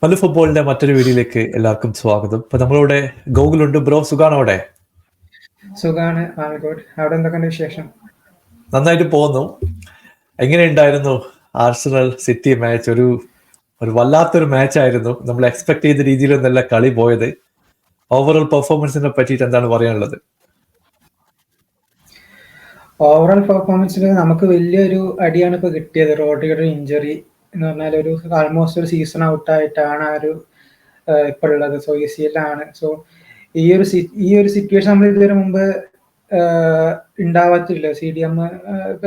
Hello ഫുട്ബോളിന്റെ മറ്റൊരു വീഡിയോയിലേക്ക് എല്ലാവർക്കും സ്വാഗതം. ഇപ്പൊ നമ്മളിവിടെ ഗോകുലുണ്ട്. ബ്രോ സുഖാണോ? അവിടെ സുഖാണ്. അവിടെ എന്തൊക്കെയുണ്ട് വിശേഷം? നന്നായിട്ട് പോകുന്നു. എങ്ങനെയുണ്ടായിരുന്നു ആർസണൽ സിറ്റി മാച്ച്? ഒരു വല്ലാത്തൊരു മാച്ച് ആയിരുന്നു. നമ്മൾ എക്സ്പെക്ട് ചെയ്ത രീതിയിലൊന്നല്ല കളി പോയത്. ഓവറോൾ പെർഫോമൻസിനെ പറ്റിയിട്ട് എന്താണ് പറയാനുള്ളത്? ഓവറോൾ പെർഫോമൻസിൽ നമുക്ക് വലിയൊരു അടിയാണ് ഇപ്പോൾ കിട്ടിയത്. റോഡ്രിയുടെ ഇഞ്ചറി എന്ന് പറഞ്ഞാൽ ഒരു ആൾമോസ്റ്റ് ഒരു സീസൺ ഔട്ടായിട്ടാണ് ആ ഒരു ഇപ്പോൾ ഉള്ളത്. സോ ACL ആണ്. സോ ഈ ഒരു സിറ്റുവേഷൻ നമ്മൾ ഇതുവരെ മുമ്പ് ഉണ്ടാവാത്തില്ല. CDM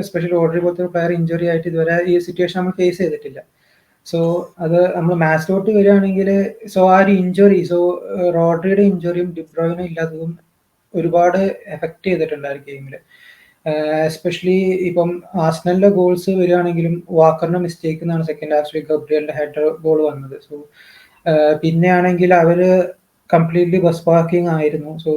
എസ്പെഷ്യലി റോഡ്രി പോലത്തെ പ്ലെയർ ഇഞ്ചറി ആയിട്ട് ഇതുവരെ ഈ സിറ്റുവേഷൻ നമ്മൾ ഫേസ് ചെയ്തിട്ടില്ല. സോ അത് നമ്മൾ മാച്ചിലോട്ട് വരികയാണെങ്കിൽ ആ ഒരു ഇഞ്ചറി, റോഡ്രിയുടെ ഇഞ്ചറിയും ഡിബ്രോയിനും ഇല്ലാത്തതും ഒരുപാട് എഫക്ട് ചെയ്തിട്ടുണ്ട് ആ ഒരു ഗെയിമിൽ. എസ്പെഷ്യലി ഇപ്പം ആർസണലിന്റെ ഗോൾസ് വരികയാണെങ്കിലും വാക്കറിന്റെ മിസ്റ്റേക്ക് എന്നാണ് സെക്കൻഡ് ഹാഫിൽ ഗബ്രിയലിന്റെ ഹെഡർ ഗോൾ വന്നത്. സോ പിന്നെയാണെങ്കിൽ അവര് കംപ്ലീറ്റ്ലി ബസ് പാർക്കിംഗ് ആയിരുന്നു. സോ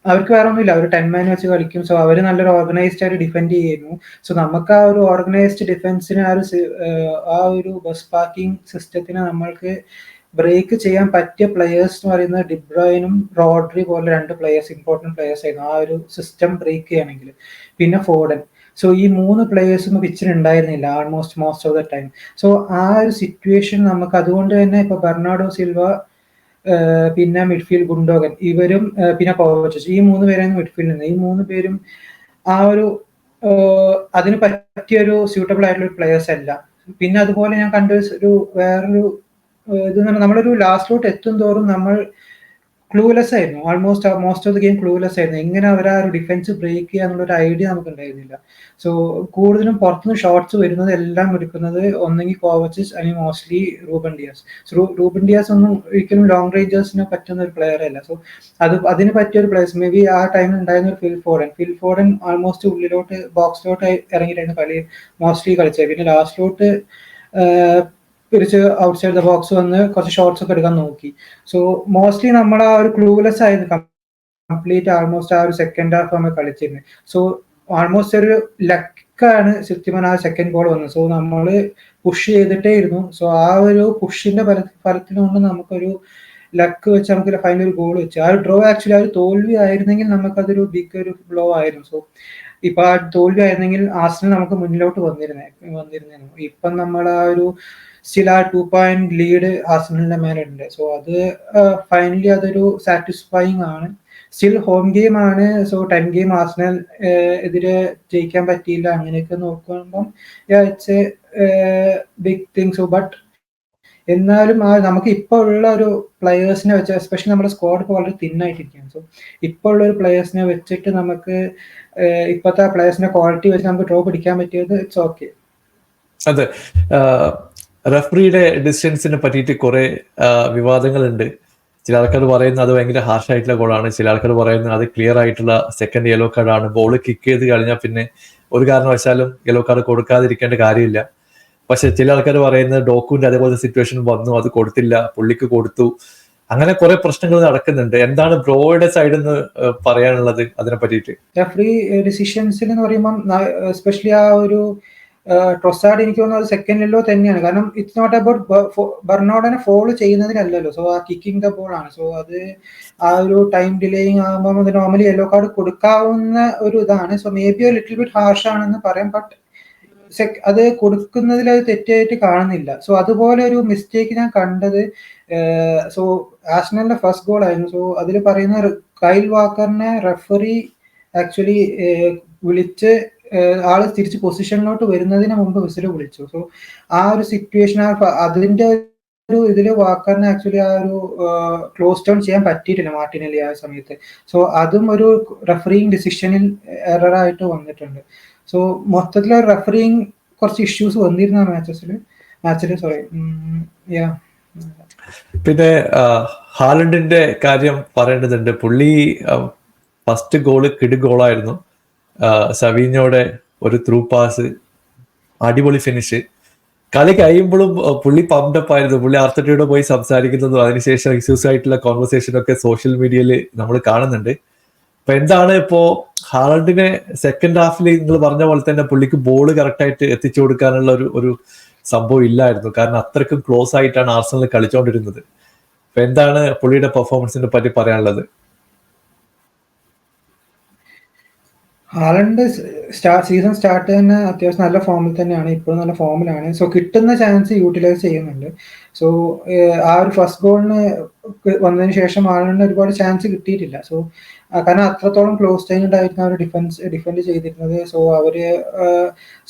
അവർക്ക് വേറെ ഒന്നുമില്ല, അവർ 10 മാൻ വെച്ച് കളിക്കും. സോ അവർ നല്ലൊരു ഓർഗനൈസ്ഡ് ആയിട്ട് ഡിഫെൻഡ് ചെയ്യുന്നു. സോ നമുക്ക് ആ ഒരു ഓർഗനൈസ്ഡ് ഡിഫൻസിന് ആ ഒരു ബസ് പാർക്കിംഗ് സിസ്റ്റത്തിന് നമ്മൾക്ക് ബ്രേക്ക് ചെയ്യാൻ പറ്റിയ പ്ലെയേഴ്സ് എന്ന് പറയുന്നത് ഡിബ്രോയിനും റോഡ്രി പോലെ രണ്ട് ഇമ്പോർട്ടൻറ്റ് പ്ലെയേഴ്സ് ആയിരുന്നു ആ ഒരു സിസ്റ്റം ബ്രേക്ക് ചെയ്യണമെങ്കിൽ. പിന്നെ ഫോഡൻ. സോ ഈ 3 പ്ലെയേഴ്സും പിച്ചിന് ഉണ്ടായിരുന്നില്ല most of the time. So ആ ഒരു സിറ്റുവേഷൻ നമുക്ക് അതുകൊണ്ട് തന്നെ ഇപ്പൊ ബെർണാഡോ സിൽവ, പിന്നെ മിഡ്ഫീൽഡ് ഗുണ്ടോഗൻ, ഇവരും പിന്നെ കോവച്ചിച്ച്, ഈ 3 പേരാണ് മിഡ്ഫീൽഡിൽ നിന്ന്. ഈ 3 പേരും ആ ഒരു അതിന് പറ്റിയൊരു സ്യൂട്ടബിൾ ആയിട്ടുള്ള ഒരു പ്ലെയേഴ്സ് അല്ല. പിന്നെ അതുപോലെ ഞാൻ കണ്ട വേറൊരു ഇത് നമ്മളൊരു ലാസ്റ്റിലോട്ട് എത്തും തോറും നമ്മൾ ക്ലൂലെസ് ആയിരുന്നു. Most of the game clueless ആയിരുന്നു. എങ്ങനെ അവർ ആ ഒരു ഡിഫൻസ് ബ്രേക്ക് ചെയ്യാന്നുള്ള ഒരു ഐഡിയ നമുക്ക് ഉണ്ടായിരുന്നില്ല. സോ കൂടുതലും പുറത്തുനിന്ന് ഷോട്ട്സ് വരുന്നത് എല്ലാം എടുക്കുന്നത് ഒന്നെങ്കിൽ കോവച്ചിച്ച് അല്ലെങ്കിൽ mostly Reuben Diaz. Reuben Diaz ഒന്നും ഒരിക്കലും ലോങ് റേഞ്ചേഴ്സിന് പറ്റുന്ന ഒരു പ്ലെയർ അല്ല. സോ അതിന് പറ്റിയ ഒരു പ്ലേയേഴ്സ് മേ ബി ആ ടൈമിൽ ഉണ്ടായിരുന്ന ഒരു ഫിൽ ഫോഡൻ ആൾമോസ്റ്റ് ഉള്ളിലോട്ട് ബോക്സിലോട്ട് ഇറങ്ങിയിട്ടായിരുന്നു കളി മോസ്റ്റ്ലി കളിച്ചത്. പിന്നെ ലാസ്റ്റിലോട്ട് തിരിച്ച് ഔട്ട്സൈഡ് ദ ബോക്സ് വന്ന് കുറച്ച് ഷോട്ട്സ് ഒക്കെ എടുക്കാൻ നോക്കി. സോ മോസ്റ്റ്ലി നമ്മൾ ആ ഒരു ക്ലൂലെസ് ആയിരുന്നു കംപ്ലീറ്റ് ആൾമോസ്റ്റ് ആ ഒരു സെക്കൻഡ് ഹാഫ് നമ്മൾ കളിച്ചിരുന്നത്. സോ ആൾമോസ്റ്റ് ഒരു ലക്കാണ് സത്യം ആ സെക്കൻഡ് ഗോൾ വന്നത്. സോ നമ്മൾ പുഷ് ചെയ്തിട്ടേ ഇരുന്നു. സോ ആ ഒരു പുഷിന്റെ ഫലത്തിനുകൊണ്ട് നമുക്കൊരു ലക്ക് വെച്ച് നമുക്ക് ഫൈനൽ ഒരു ഗോൾ വെച്ച് ആ ഒരു ഡ്രോ, ആക്ച്വലി ആ ഒരു തോൽവി ആയിരുന്നെങ്കിൽ നമുക്കതൊരു ബിഗ് ഒരു ബ്ലോ ആയിരുന്നു. സോ ഇപ്പൊ ആ തോൽവി ആയിരുന്നെങ്കിൽ ആർസണൽ നമുക്ക് മുന്നിലോട്ട് വന്നിരുന്നു. ഇപ്പം നമ്മൾ ആ ഒരു സ്റ്റിൽ ആ 2 പോയിന്റ് ലീഡ് ആർസണലിന്റെ മേലുണ്ട്. സോ അത് ഫൈനലി അതൊരു സാറ്റിസ്ഫൈങ് ആണ്. സ്റ്റിൽ ഹോം ഗെയിം ആണ്. സോ 10 ഗെയിം ആർസണൽ എതിരെ ജയിക്കാൻ പറ്റിയില്ല. അങ്ങനെയൊക്കെ നോക്കുമ്പം it's a big thing. So but എന്നാലും നമുക്ക് ഇപ്പോൾ ഉള്ള ഒരു പ്ലെയേഴ്സിനെ വെച്ച്, എസ്പെഷ്യലി നമ്മുടെ സ്ക്വാഡ് ഇപ്പോൾ വളരെ തിന്നായിട്ടിരിക്കുകയാണ്. സോ ഇപ്പോൾ ഉള്ള ഒരു പ്ലെയേഴ്സിനെ വെച്ചിട്ട് നമുക്ക് ഇപ്പോഴത്തെ പ്ലെയേഴ്സിന്റെ ക്വാളിറ്റി വെച്ച് നമുക്ക് ഡ്രോ പിടിക്കാൻ പറ്റിയത് ഇറ്റ്സ് ഓക്കെ. അതെ, റഫറിയുടെ ഡിസിഷൻസിനെ പറ്റിയിട്ട് കുറെ വിവാദങ്ങളുണ്ട്. ചില ആൾക്കാർ പറയുന്നത് അത് ഭയങ്കര ഹാർഷ് ആയിട്ടുള്ള ഗോളാണ്. ചില ആൾക്കാർ പറയുന്നത് അത് ക്ലിയർ ആയിട്ടുള്ള സെക്കൻഡ് യെല്ലോ കാർഡാണ്. ബോൾ കിക്ക് ചെയ്ത് കഴിഞ്ഞാൽ പിന്നെ ഒരു കാരണവശാലും യെല്ലോ കാർഡ് കൊടുക്കാതിരിക്കേണ്ട കാര്യമില്ല. പക്ഷെ ചില ആൾക്കാർ പറയുന്നത് ഡോക്കുവിന്റെ അതേപോലത്തെ സിറ്റുവേഷൻ വന്നു, അത് കൊടുത്തില്ല, പുള്ളിക്ക് കൊടുത്തു. അങ്ങനെ കുറെ പ്രശ്നങ്ങൾ നടക്കുന്നുണ്ട്. എന്താണ് ബ്രോയുടെ സൈഡിൽ നിന്ന് പറയാനുള്ളത് അതിനെ പറ്റിയിട്ട്? റഫറി ഡിസിഷൻസിൽ എന്ന് പറയുമ്പോൾ എസ്പെഷ്യലി ആ ഒരു ട്രൊസാർഡ് എനിക്ക് തോന്നുന്നത് അത് സെക്കൻഡ് യെല്ലോ തന്നെയാണ്. കാരണം ഇറ്റ്സ് നോട്ട് അബൌട്ട് ബെർണാർഡിനെ ഫോളോ ചെയ്യുന്നതിനല്ലല്ലോ. സോ ആ കിക്കിംഗ് ദ ബോൾ ആണ്. സോ അത് ആ ഒരു ടൈം ഡിലേയിങ് ആകുമ്പോൾ അത് നോർമലി യെല്ലോ കാർഡ് കൊടുക്കാവുന്ന ഒരു ഇതാണ്. So may be little bit harsh ആണെന്ന് പറയാം. ബട്ട് അത് കൊടുക്കുന്നതിൽ അത് തെറ്റായിട്ട് കാണുന്നില്ല. സോ അതുപോലെ ഒരു മിസ്റ്റേക്ക് ഞാൻ കണ്ടത് ആർസണലിന്റെ ഫസ്റ്റ് ഗോൾ ആയിരുന്നു. സോ അതിൽ പറയുന്ന കൈൽ വാക്കറിനെ റെഫറി ആക്ച്വലി വിളിച്ച് ആള് തിരിച്ച് പൊസിഷനിലോട്ട് വരുന്നതിന് മുമ്പ് വിസിൽ വിളിച്ചു. സോ ആ ഒരു സിറ്റുവേഷൻ അതിന്റെ ഒരു ഇതില് വാക്കറിനെ ആക്ച്വലി ആ ഒരു ക്ലോസ് ഡൗൺ ചെയ്യാൻ പറ്റിയിട്ടില്ല മാർട്ടിനെല്ലി ആ സമയത്ത്. സോ അതും ഒരു റെഫറിങ് ഡിസിഷനിൽ എറർ ആയിട്ട് വന്നിട്ടുണ്ട്. സോ മൊത്തത്തിൽ റെഫറിങ് കുറച്ച് ഇഷ്യൂസ് വന്നിരുന്ന മാച്ചിൽ സോറി. പിന്നെ ഹാലൻഡിന്റെ കാര്യം പറയേണ്ടതുണ്ട്. പുള്ളി ഫസ്റ്റ് ഗോള് കിടു ഗോളായിരുന്നു. സവീഞ്ഞോടെ ഒരു ത്രൂ പാസ്, അടിപൊളി ഫിനിഷ്. കളി കഴിയുമ്പോഴും പുള്ളി പമ്പപ്പ് ആയിരുന്നു. പുള്ളി ആർത്തറ്റയോട് പോയി സംസാരിക്കുന്നതും അതിനുശേഷം ഇഷ്യൂസ് ആയിട്ടുള്ള കോൺവെർസേഷനൊക്കെ സോഷ്യൽ മീഡിയയിൽ നമ്മൾ കാണുന്നുണ്ട്. അപ്പൊ എന്താണ് ഇപ്പോ ഹാലൻഡിനെ സെക്കൻഡ് ഹാഫിൽ നിങ്ങൾ പറഞ്ഞ പോലെ തന്നെ പുള്ളിക്ക് ബോൾ കറക്റ്റ് ആയിട്ട് എത്തിച്ചു കൊടുക്കാനുള്ള ഒരു സംഭവം ഇല്ലായിരുന്നു. കാരണം അത്രയ്ക്കും ക്ലോസ് ആയിട്ടാണ് ആർസണൽ കളിച്ചുകൊണ്ടിരുന്നത്. അപ്പൊ എന്താണ് പുള്ളിയുടെ പെർഫോമൻസിനെ പറ്റി പറയാനുള്ളത്? ഹാലണ്ട് സീസൺ സ്റ്റാർട്ട് തന്നെ അത്യാവശ്യം നല്ല ഫോമിൽ തന്നെയാണ്, ഇപ്പോഴും നല്ല ഫോമിലാണ്. സോ കിട്ടുന്ന ചാൻസ് യൂട്ടിലൈസ് ചെയ്യുന്നുണ്ട്. സോ ആ ഒരു ഫസ്റ്റ് ഗോളിന് വന്നതിന് ശേഷം ഹാലണ്ടിന് ഒരുപാട് ചാൻസ് കിട്ടിയിട്ടില്ല. സോ കാരണം അത്രത്തോളം ക്ലോസ് ടൈം ആയിരുന്നു അവർ ഡിഫെൻഡ് ചെയ്തിരുന്നത്.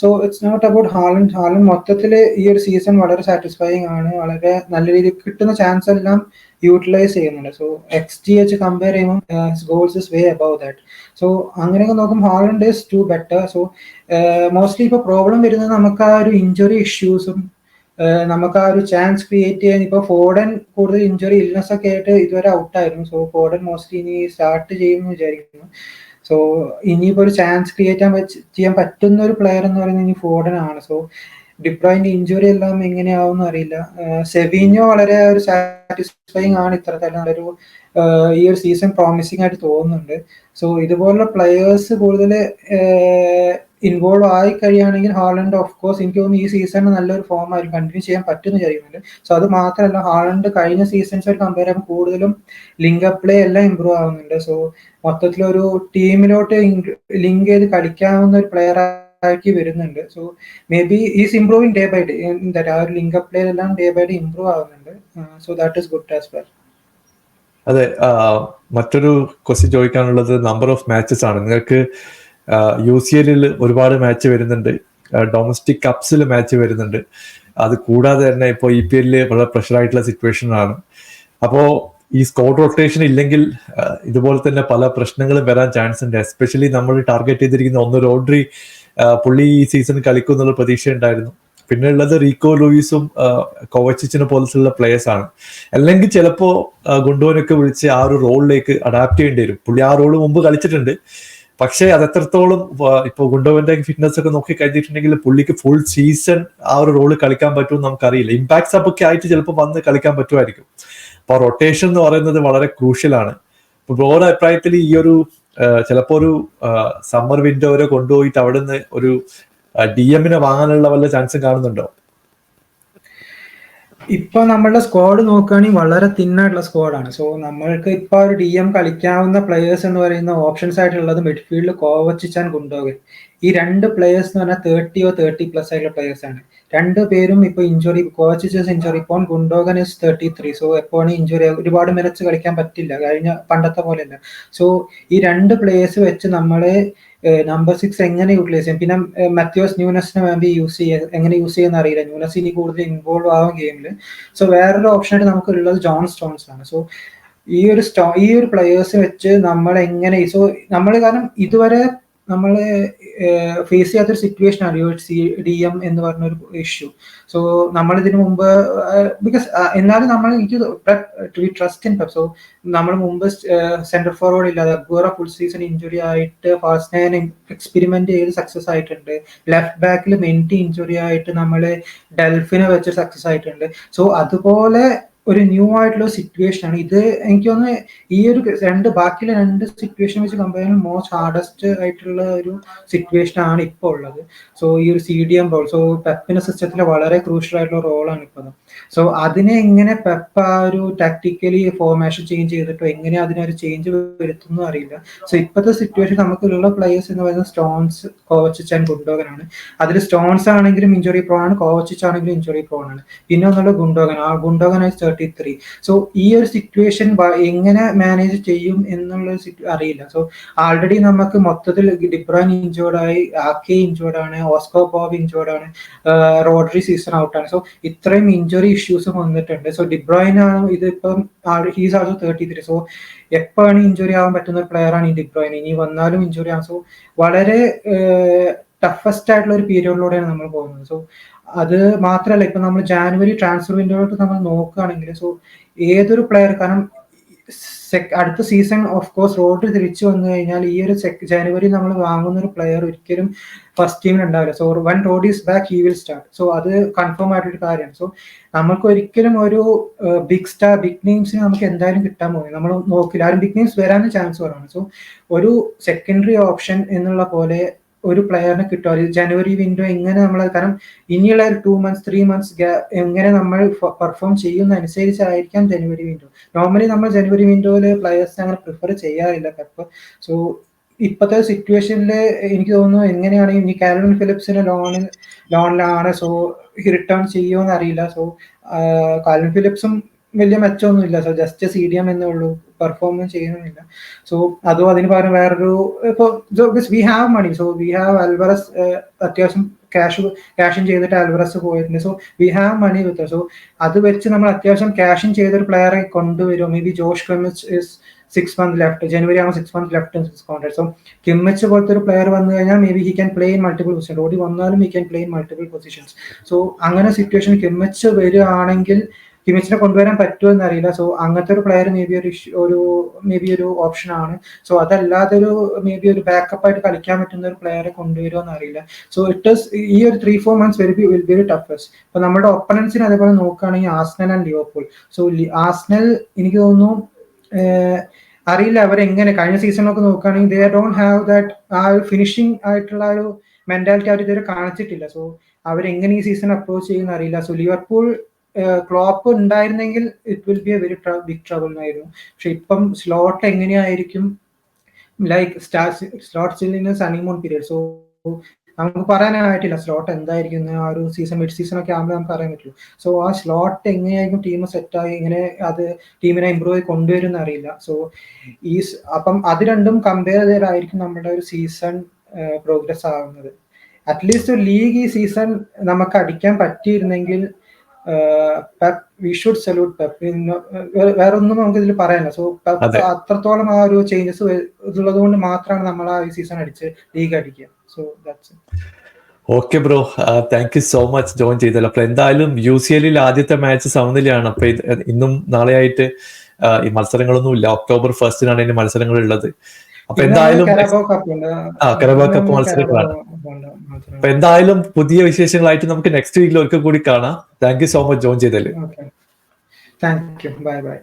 So it's not about Haaland മൊത്തത്തിൽ ഈ ഒരു സീസൺ വളരെ സാറ്റിസ്ഫൈങ് ആണ്. വളരെ നല്ല രീതിയിൽ കിട്ടുന്ന ചാൻസ് എല്ലാം യൂട്ടിലൈസ് ചെയ്യുന്നുണ്ട്. സോ XGH കമ്പയർ ചെയ്യുമ്പോൾ goals is way above that. So അങ്ങനെയൊക്കെ നോക്കുമ്പോൾ Haaland is too better. So mostly ഇപ്പോൾ പ്രോബ്ലം വരുന്നത് നമുക്ക് ആ ഒരു ഇഞ്ചുറി ഇഷ്യൂസും നമുക്ക് ആ ഒരു ചാൻസ് ക്രിയേറ്റ് ചെയ്യാൻ. ഇപ്പോൾ ഫോർഡൻ കൂടുതൽ ഇഞ്ചുറി ഇൽനെസ് ഒക്കെ ആയിട്ട് ഇതുവരെ ഔട്ടായിരുന്നു. സോ ഫോർഡൻ മോസ്റ്റ്ലി ഇനി സ്റ്റാർട്ട് ചെയ്യുമെന്ന് വിചാരിക്കുന്നു. സോ ഇനിയിപ്പോൾ ഒരു ചാൻസ് ക്രിയേറ്റ് ചെയ്യാൻ പറ്റുന്ന ഒരു പ്ലെയർ എന്ന് പറയുന്നത് ഇനി ഫോർഡൻ ആണ്. സോ ഡിബ്രോയിന്റെ ഇഞ്ചുറി എല്ലാം എങ്ങനെയാവും അറിയില്ല. സെവിഞ്ഞോ വളരെ ഒരു സാറ്റിസ്ഫൈങ് ആണ്, ഇത്രത്തോളം നല്ലൊരു ഈ ഒരു സീസൺ പ്രോമിസിംഗ് ആയിട്ട് തോന്നുന്നുണ്ട്. സോ ഇതുപോലുള്ള പ്ലെയേഴ്സ് കൂടുതൽ ഇൻവോൾവ് ആയി കഴിയുകയാണെങ്കിൽ ഹാലണ്ട് ഓഫ് കോഴ്സ് എനിക്ക് തോന്നുന്നു ഈ സീസണിൽ നല്ലൊരു ഫോം ആയിരിക്കും കണ്ടിന്യൂ ചെയ്യാൻ പറ്റുമെന്ന് വിചാരിക്കുന്നുണ്ട്. സോ അത് മാത്രമല്ല, ഹാലണ്ട് കഴിഞ്ഞ സീസൺസ് കമ്പയർ ചെയ്യുമ്പോൾ കൂടുതലും ലിങ്ക് അപ്പ് പ്ലേ എല്ലാം ഇമ്പ്രൂവ് ആവുന്നുണ്ട്. സോ മൊത്തത്തിലൊരു ടീമിലോട്ട് ലിങ്ക് ചെയ്ത് കളിക്കാവുന്ന ഒരു പ്ലെയർ ആക്കി വരുന്നുണ്ട്. So maybe is improving day by day. ആ ഒരു ലിങ്ക് അപ്പ് പ്ലേ എല്ലാം ഡേ ബൈ ഡേ ഇമ്പ്രൂവ് ആവുന്നുണ്ട്. So that is good as well. അതെ, മറ്റൊരു ക്വസ്റ്റ്യൻ ചോദിക്കാനുള്ളത് നമ്പർ ഓഫ് മാച്ചസ് ആണ്. നിങ്ങൾക്ക് UCL ഒരുപാട് മാച്ച് വരുന്നുണ്ട്, ഡൊമസ്റ്റിക് കപ്സിൽ മാച്ച് വരുന്നുണ്ട്, അത് കൂടാതെ തന്നെ ഇപ്പോൾ EPL വളരെ പ്രഷർ ആയിട്ടുള്ള സിറ്റുവേഷൻ ആണ്. അപ്പോൾ ഈ സ്കോഡ് റൊട്ടേഷൻ ഇല്ലെങ്കിൽ ഇതുപോലെ തന്നെ പല പ്രശ്നങ്ങളും വരാൻ ചാൻസ് ഉണ്ട്. എസ്പെഷ്യലി നമ്മൾ ടാർഗറ്റ് ചെയ്തിരിക്കുന്ന ഒന്ന് റോഡ്രി, പുള്ളി ഈ സീസൺ കളിക്കും എന്നുള്ള പ്രതീക്ഷ ഉണ്ടായിരുന്നു. പിന്നെ ഉള്ളത് റീക്കോ ലൂയിസും കോവച്ചിച്ചിനെ പോലത്തുള്ള പ്ലേയേഴ്സ് ആണ്. അല്ലെങ്കിൽ ചിലപ്പോ ഗുണ്ടോനൊക്കെ വിളിച്ച് ആ ഒരു റോളിലേക്ക് അഡാപ്റ്റ് ചെയ്യേണ്ടി വരും. പുള്ളി ആ റോള് മുമ്പ് കളിച്ചിട്ടുണ്ട്, പക്ഷേ അത് എത്രത്തോളം ഇപ്പൊ ഗുണ്ടോവന്റെ ഫിറ്റ്നസ് ഒക്കെ നോക്കി കഴിഞ്ഞിട്ടുണ്ടെങ്കിൽ പുള്ളിക്ക് ഫുൾ സീസൺ ആ ഒരു റോള് കളിക്കാൻ പറ്റുമെന്ന് നമുക്കറിയില്ല. ഇമ്പാക്ട് സബ് ഒക്കെ ആയിട്ട് ചിലപ്പോൾ വന്ന് കളിക്കാൻ പറ്റുമായിരിക്കും. അപ്പൊ റൊട്ടേഷൻ എന്ന് പറയുന്നത് വളരെ ക്രൂഷ്യലാണ്. ഇപ്പൊ ബ്രോയുടെ അഭിപ്രായത്തിൽ ഈ ഒരു ചിലപ്പോ ഒരു സമ്മർ വിൻഡോ വരെ കൊണ്ടുപോയിട്ട് അവിടുന്ന് ഒരു DM വാങ്ങാനുള്ള വല്ല ചാൻസും കാണുന്നുണ്ടോ? ഇപ്പൊ നമ്മളുടെ സ്ക്വാഡ് നോക്കുകയാണെങ്കിൽ വളരെ തിന്നായിട്ടുള്ള സ്ക്വാഡാണ്. സോ നമ്മൾക്ക് ഇപ്പൊ ഒരു DM കളിക്കാവുന്ന പ്ലെയേഴ്സ് എന്ന് പറയുന്ന ഓപ്ഷൻസ് ആയിട്ടുള്ളത് മിഡ്ഫീൽഡിൽ കോവച്ചിച്ചാൻ ഗുണ്ടോഗൻ. ഈ രണ്ട് പ്ലെയേഴ്സ് എന്ന് പറഞ്ഞാൽ 30 or 30+ ആയിട്ടുള്ള പ്ലെയേഴ്സ് ആണ്. രണ്ടുപേരും ഇപ്പൊ ഇഞ്ചുറി, കോവച്ചിച്ചസ് ഇഞ്ചുറി ഇപ്പോൾ, ഗുണ്ടോഗൻ ഇസ് 33. സോ എപ്പോഴാണ് ഇഞ്ചുറി, ഒരുപാട് മിനിറ്റ്സ് കളിക്കാൻ പറ്റില്ല, കഴിഞ്ഞ പണ്ടത്തെ പോലെയല്ല. സോ ഈ രണ്ട് പ്ലേയേഴ്സ് വെച്ച് നമ്മളെ നമ്പർ 6 എങ്ങനെ യൂട്ടിലൈസ് ചെയ്യും. പിന്നെ മാത്യൂസ് ന്യൂനസിനെ വേണ്ടി എങ്ങനെ യൂസ് ചെയ്യുന്ന അറിയില്ല. ന്യൂനസ് ഇനി കൂടുതൽ ഇൻവോൾവ് ആവും ഗെയിമിൽ. സോ വേറൊരു ഓപ്ഷനായിട്ട് നമുക്ക് ഉള്ളത് ജോൺ സ്റ്റോൺസ് ആണ്. സോ ഈ ഒരു പ്ലെയേഴ്സ് വെച്ച് നമ്മൾ എങ്ങനെ, സോ നമ്മൾ കാരണം ഇതുവരെ നമ്മൾ ഫേസ് ചെയ്യാത്തൊരു സിറ്റുവേഷൻ ആണ് DM എന്ന് പറഞ്ഞൊരു ഇഷ്യൂ. സോ നമ്മൾ ഇതിനു മുമ്പ് ബിക്കോസ് എന്നാലും നമ്മൾ ട്രസ്റ്റ് ഇൻ പെപ്പ്. സോ നമ്മൾ മുമ്പ് സെന്റർ ഫോർവേഡ് ഇല്ലാതെ അഗ്വേറ ഫുൾ സീസൺ ഇഞ്ചുറി ആയിട്ട് ഫാസ്റ്റ് 9 എക്സ്പെരിമെന്റ് ചെയ്ത് സക്സസ് ആയിട്ടുണ്ട്. ലെഫ്റ്റ് ബാക്കിൽ മെന്റി ഇഞ്ചുറി ആയിട്ട് നമ്മൾ ഡെൽഫിനെ വെച്ച് സക്സസ് ആയിട്ടുണ്ട്. സോ അതുപോലെ ഒരു ന്യൂ ആയിട്ടുള്ള സിറ്റുവേഷൻ ആണ് ഇത്. എനിക്ക് തോന്നുന്നു ഈ ഒരു ബാക്കിയുള്ള രണ്ട് സിറ്റുവേഷൻ വെച്ച് കമ്പയർ ചെയ്യുമ്പോൾ മോസ്റ്റ് ഹാർഡസ്റ്റ് ആയിട്ടുള്ള ഒരു സിറ്റുവേഷൻ ആണ് ഇപ്പോൾ ഉള്ളത്. സോ ഈ ഒരു CDM റോൾ, സോ പെപ്പിന്റെ സിസ്റ്റത്തിലെ വളരെ ക്രൂഷ്യൽ ആയിട്ടുള്ള റോളാണ് ഇപ്പോൾ. സോ അതിനെ എങ്ങനെ പെപ്പ് ആ ഒരു ടാക്ടിക്കലി ഫോർമേഷൻ ചേഞ്ച് ചെയ്തിട്ടോ എങ്ങനെ അതിനൊരു ചേഞ്ച് വരുത്തുന്നു അറിയില്ല. സോ ഇപ്പോഴത്തെ സിറ്റുവേഷൻ നമുക്കുള്ള പ്ലേയേഴ്സ് എന്ന് പറയുന്നത് സ്റ്റോൺസ്, കോവച്ചിച്ച് ആൻഡ് ഗുണ്ടോഗൻ ആണ്. അതിൽ സ്റ്റോൺസ് ആണെങ്കിലും ഇഞ്ചുറി പ്രോ ആണ്, കോവച്ചിച്ച് ആണെങ്കിലും ഇഞ്ചുറി പ്രോ ആണ്. പിന്നെ ഒന്നുള്ള ഗുണ്ടോഗൻ, ആ ഗുണ്ടോഗൻ 33. സോ ഈ ഒരു സിറ്റുവേഷൻ എങ്ങനെ മാനേജ് ചെയ്യും എന്നുള്ള അറിയില്ല. സോ ആൾറെഡി നമുക്ക് മൊത്തത്തിൽ ഡിബ്രോയിൻ ഇഞ്ചോർഡായി, ആക്കെ ഇഞ്ചോർഡാണ്, ഓസ്കോ ബോബ് ഇഞ്ചോർഡാണ്, റോഡ്രി സീസൺ ഔട്ടാണ്. സോ ഇത്രയും ഇഞ്ചുറി ഇഷ്യൂസും വന്നിട്ടുണ്ട്. സോ ഡിബ്രോയിൻ ആണ് ഇതിപ്പം ഹീസ് ആൾസോ 33. സോ എപ്പോഴാണ് ഇഞ്ചുറി ആവാൻ പറ്റുന്ന ഒരു പ്ലെയർ ആണ് ഈ ഡിബ്രോയിൻ. ഇനി വന്നാലും ഇഞ്ചുറി ആണ്. സോ വളരെ ടഫസ്റ്റ് ആയിട്ടുള്ള ഒരു പീരിയഡിലൂടെയാണ് നമ്മൾ പോകുന്നത്. സോ അത് മാത്രമല്ല, ഇപ്പൊ നമ്മൾ ജാനുവരി ട്രാൻസ്ഫർ വിൻഡോയിലോട്ട് നമ്മൾ നോക്കുകയാണെങ്കിൽ, സോ ഏതൊരു പ്ലെയർ, കാരണം അടുത്ത സീസൺ ഓഫ് കോഴ്സ് റോഡ്രി തിരിച്ചു വന്നു കഴിഞ്ഞാൽ ഈ ഒരു ജനുവരി നമ്മൾ വാങ്ങുന്ന ഒരു പ്ലെയർ ഒരിക്കലും ഫസ്റ്റ് ടീമിൽ ഉണ്ടാവില്ല. So one Rodri is back he will start. So അത് കൺഫേം ആയിട്ടൊരു കാര്യമാണ്. സോ നമുക്ക് ഒരിക്കലും ഒരു ബിഗ് നെയിംസിന് നമുക്ക് എന്തായാലും കിട്ടാൻ പോകും, നമ്മൾ നോക്കില്ല. ആരും ബിഗ് നെയിംസ് വരാൻ ചാൻസ് കുറവാണ്. സോ ഒരു സെക്കൻഡറി ഓപ്ഷൻ എന്നുള്ള പോലെ ഒരു പ്ലെയറിനെ കിട്ടുക ജനുവരി വിൻഡോ എങ്ങനെ നമ്മൾ, കാരണം ഇനിയുള്ള ഒരു 2 months 3 months എങ്ങനെ നമ്മൾ പെർഫോം ചെയ്യുന്ന അനുസരിച്ചായിരിക്കാം ജനുവരി വിൻഡോ. നോർമലി നമ്മൾ ജനുവരി വിൻഡോയിൽ പ്ലെയേഴ്സിനെ അങ്ങനെ പ്രിഫർ ചെയ്യാറില്ല പെപ്പ്. സോ ഇപ്പോഴത്തെ സിറ്റുവേഷനിൽ എനിക്ക് തോന്നുന്നു എങ്ങനെയാണ് ഇനി കാൽവിൻ ഫിലിപ്സിന് ലോണിലാണ്, സോ റിട്ടേൺ ചെയ്യുമോ എന്ന് അറിയില്ല. സോ കാൽവിൻ ഫിലിപ്സും വലിയ മെച്ചമൊന്നുമില്ല, സോ ജസ്റ്റ് CDM എന്നേ ഉള്ളൂ, പെർഫോമൻസ് ചെയ്യുന്നില്ല. സോ അതോ അതിന് പകരം വേറൊരു ഇപ്പോൾ we have money, so we have Alvarez, അത്യാവശ്യം ക്യാഷിൻ ചെയ്തിട്ട് അൽവറസ് പോയിട്ടുണ്ട്. So we have money with, so അത് വെച്ച് നമ്മൾ അത്യാവശ്യം ക്യാഷിൻ ചെയ്തൊരു പ്ലെയറെ കൊണ്ടുവരുമോ? Maybe Josh Kimmich is 6 months left, ജനുവരി ആകുമ്പോൾ 6 months left in his contract. So Kimmich പോലത്തെ ഒരു പ്ലെയർ വന്നു കഴിഞ്ഞാൽ maybe he can play in multiple position, ഓടി വന്നാലും he can play in multiple positions. So അങ്ങനെ സിറ്റുവേഷൻ കിമ്മിച്ച് വരികയാണെങ്കിൽ കിമിച്ചിനെ കൊണ്ടുവരാൻ പറ്റുമോ എന്നറിയില്ല. സോ അങ്ങനത്തെ ഒരു പ്ലെയർ മേ ബി ഒരു ഓപ്ഷൻ ആണ്. സോ അതല്ലാതെ മേ ബി ഒരു ബാക്കപ്പ് ആയിട്ട് കളിക്കാൻ പറ്റുന്ന ഒരു പ്ലെയറെ കൊണ്ടുവരുമോ എന്നറിയില്ല. സോ ഈ ഒരു 3-4 months will be very toughest. ഇപ്പൊ നമ്മുടെ ഒപ്പണൻസിന് അതേപോലെ നോക്കുകയാണെങ്കിൽ Arsenal and Liverpool. So Arsenal എനിക്ക് തോന്നുന്നു അറിയില്ല അവരെങ്ങനെ, കഴിഞ്ഞ സീസണിലൊക്കെ നോക്കുകയാണെങ്കിൽ ദേ ഡോണ്ട് ഹാവ് ദാറ്റ് ആ ഒരു ഫിനിഷിംഗ് ആയിട്ടുള്ള ഒരു മെന്റാലിറ്റി അവർ ഇതുവരെ കാണിച്ചിട്ടില്ല. സോ അവരെങ്ങനെ ഈ സീസൺ അപ്രോച്ച് ചെയ്യുന്ന അറിയില്ല. സോ ലിവർപൂൾ ക്ലോപ്പ് ഉണ്ടായിരുന്നെങ്കിൽ it will be a very big trouble എന്നായിരുന്നു. പക്ഷെ ഇപ്പം സ്ലോട്ട് എങ്ങനെയായിരിക്കും, like Slot still in honeymoon period. So നമുക്ക് പറയാനായിട്ടില്ല സ്ലോട്ട് എന്തായിരിക്കും ആ ഒരു സീസൺ, മിഡ് സീസൺ ഒക്കെ ആകുമ്പോൾ നമുക്ക് അറിയാൻ പറ്റുള്ളൂ. സോ ആ സ്ലോട്ട് എങ്ങനെയായിരിക്കും ടീം സെറ്റായി ഇങ്ങനെ അത് ടീമിനെ ഇമ്പ്രൂവ് ആയി കൊണ്ടുവരും അറിയില്ല. സോ അപ്പം അത് രണ്ടും കമ്പയർ ചെയ്തായിരിക്കും നമ്മുടെ ഒരു സീസൺ പ്രോഗ്രസ് ആവുന്നത്. അറ്റ്ലീസ്റ്റ് ഒരു ലീഗ് ഈ സീസൺ നമുക്ക് അടിക്കാൻ പറ്റിയിരുന്നെങ്കിൽ വി ഷുഡ് സല്യൂട്ട് പെപ്പ്. വേറെ ഒന്നും നമുക്ക് ഇതിൽ പറയാനില്ല. സോ പെപ്പ് അത്രത്തോളം ആ ഒരു ചേഞ്ചസ് ഉള്ളത് കൊണ്ട് മാത്രമാണ് നമ്മൾ ആ ഈ സീസൺ അടിച്ച് ലീഗ് അടിക്കുക. So that's it. Okay bro, thank you so much join ചെയ്തല്ലോ. അപ്പൊ എന്തായാലും UCL ആദ്യത്തെ മാച്ച് സമനിലയാണ്. അപ്പൊ ഇന്നും നാളെയായിട്ട് ഈ മത്സരങ്ങളൊന്നും ഇല്ല. October 1st ഇതിന് മത്സരങ്ങൾ ഉള്ളത്. അപ്പൊ എന്തായാലും കരബാ കപ്പ് മത്സരങ്ങളാണ്. അപ്പൊ എന്തായാലും പുതിയ വിശേഷങ്ങളായിട്ട് നമുക്ക് നെക്സ്റ്റ് വീക്കിൽ ഒരിക്കൽ കൂടി കാണാം. Thank you so much join ചെയ്തല്ലേ. Thank you, bye by.